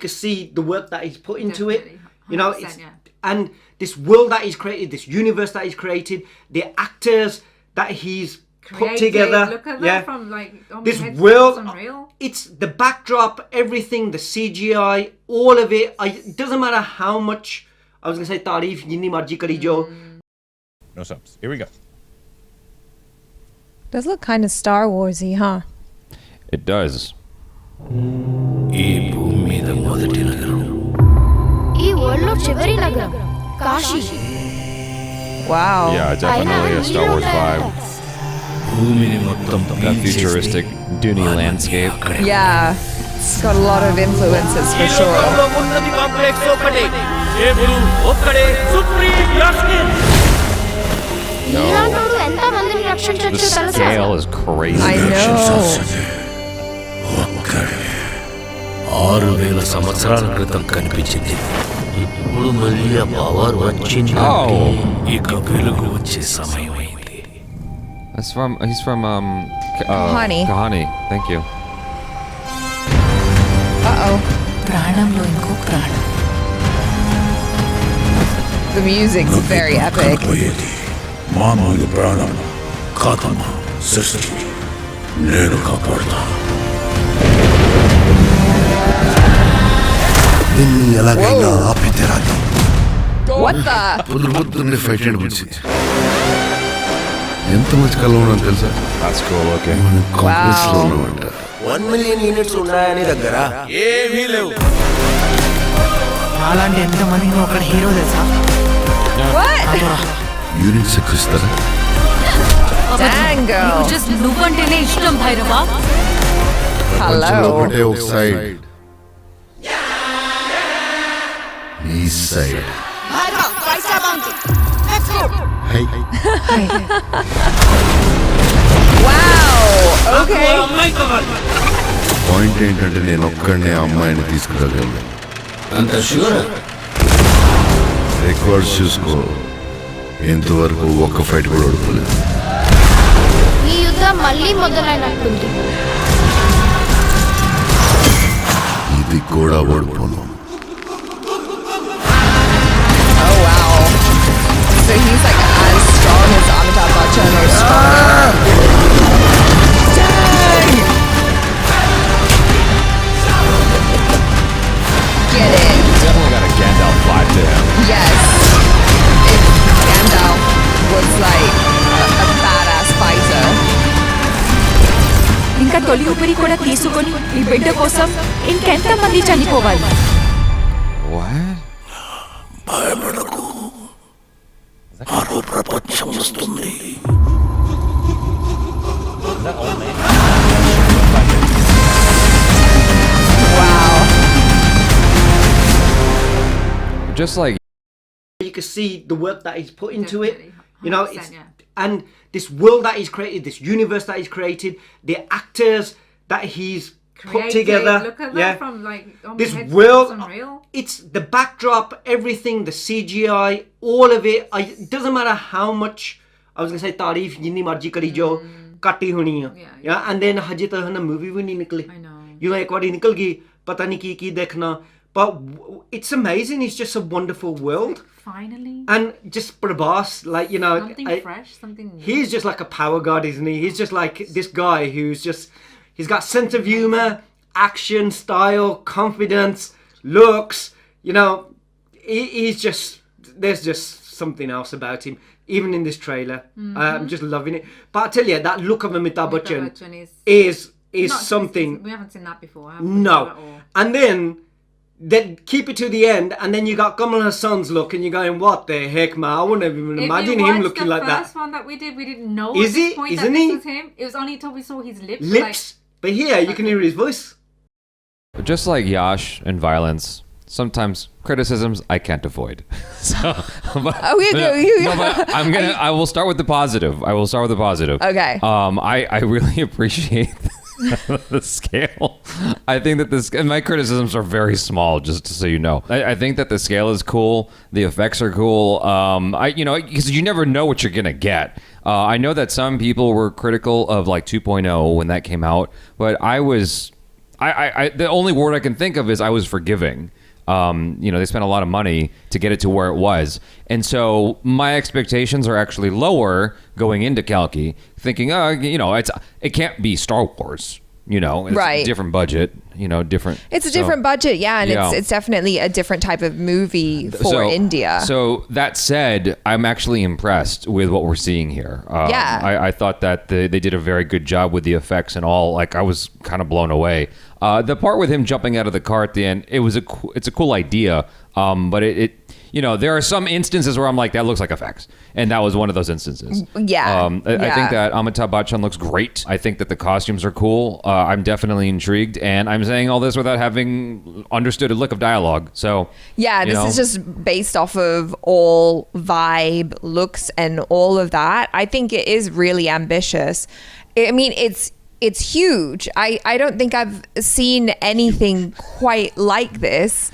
could see the work that he's put into it. You know, it's, yeah. and this world that he's created, this universe that he's created, the actors that he's put together. Look at that from like this world. It's the backdrop, everything, the CGI, all of it. It doesn't matter how much. I was gonna say तारीफ जितनी मर्जी करी जो. No subs. Here we go. Does look kind of Star Warsy, huh? It does. ఈ భూమి మీద మొదటి నగరం ఈ వరల్డ్ లో చివరి నగరం Kashi. Wow. Yeah, definitely a Star Wars vibe. భూమిని మొత్తం That futuristic Doonie landscape. Yeah. It's got a lot of influences for sure. ఇలాంటోడు ఎంత మందిని రక్షించొచ్చు The తెలుసా? scale is crazy. I know. ఒక్కడే 6000 సంవత్సరాల క్రితం కనిపించింది. ఇప్పుడు మళ్ళీ ఆ పవర్ వచ్చిందంటే ఇక వెలుగు వచ్చే సమయం అయింది. He's from Kahani. Kahani. Thank you. Uh-oh. ప్రాణంలో ఇంకో ప్రాణం. The music's very epic. మామూలు ప్రాణం కాదమ్మా, సృష్టి నేను కాపాడుతా. నిన్ను ఎలాగైనా ఆపి తీరాలి. What the? పొద్దున్నే ఫైట్ అండ్ పిలిచి ఎంత మంచి కళ ఉన్నాను తెలుసా? That's cool looking. కాంప్లెక్స్ లో ఉన్నామంట. 1 million units ఉన్నాయని దగ్గర ఏమీ లేవు. అలాంటి ఎంతమంది ఒక హీరో తెలుసా? What? యూనిట్స్ ఎక్కువ ఇస్తారా? Dang, girl. జస్ట్ నువ్వంటేనే ఇష్టం భైరవా. ప్రపంచంలో Hello. ఒకటే ఒక సైడ్, ఈ side. High Wow. Okay. Point ఏంటంటే నేను ఒక్కడనే అమ్మాయిని తీసుకురాగలను. అంత షూర్? రికార్డ్స్ చూసుకో, ఇంతవరకు ఒక్క ఫైట్ కూడా ఓడిపోలేదు. ఈ యుద్ధం మళ్ళీ మొదలైనట్టుంది. ఇది కూడా ఓడిపోను. Oh, wow. So he's like as strong as Amitabh Bachchan or stronger. Dang! Get it. Definitely got a Gandalf vibe to him. Yes. If Gandalf was like a badass fighter. ఇంకా తొలి ఊపిరి కూడా తీసుకొని ఈ బిడ్డ కోసం ఇంకెంత మంది చనిపోవాలి? What? భయపడకు, మరో ప్రపంచం వస్తుంది. Wow. Just like You can see the work that he's put into it. You know, it's, yeah. and this world that he's created, this universe that he's created, the actors that he's put together. Look at that from like this world. It's the backdrop, everything, the CGI, all of it. It doesn't matter how much. I was gonna say तारीफ जितनी मर्जी करी जो काटी होनी है. Yeah, and then हजे तक ना movie भी नहीं निकली. I know. You know, एक बार निकल गई, पता नहीं की देखना. But it's amazing. It's just a wonderful world. Finally. And just Prabhas, like, you know, Something fresh, something new. he's just like a power god, isn't he? He's just like this guy who's just, he's got sense of humor, action, style, confidence, looks, you know, he's just, there's just something else about him, even in this trailer. I'm just loving it. But I tell you, that look of Amitabh Bachchan is not something. We haven't seen that before. No. And then keep it to the end, and then you got Kamal Hasan's look, and you're going, what the heck, man? I wouldn't even imagine him looking like that. The first one that we did, we didn't know Is at this he? point Isn't that he? this was him. It was only until we saw his lips. Lips. But here, you can hear his voice. Just like Yash and violence, sometimes criticisms I can't avoid. So, but, but I will start with the positive. Okay. I really appreciate the scale. I think that my criticisms are very small, just so you know. I think that the scale is cool. The effects are cool. Because you never know what you're gonna get. I know that some people were critical of like 2.0 when that came out, but I the only word I can think of is I was forgiving. They spent a lot of money to get it to where it was. And so my expectations are actually lower going into Kalki, thinking, it can't be Star Wars. It's Right. a different budget, different. It's a different budget, yeah, and Yeah. it's definitely a different type of movie for India. So that said, I'm actually impressed with what we're seeing here. Yeah. I thought that they did a very good job with the effects and all. Like, I was kind of blown away. The part with him jumping out of the car at the end, it's a cool idea, but there are some instances where I'm like, that looks like effects. And that was one of those instances. Yeah. I think that Amitabh Bachchan looks great. I think that the costumes are cool. I'm definitely intrigued. And I'm saying all this without having understood a lick of dialogue. So, yeah, this is just based off of all vibe, looks, and all of that. I think it is really ambitious. I mean, it's huge. I don't think I've seen anything quite like this.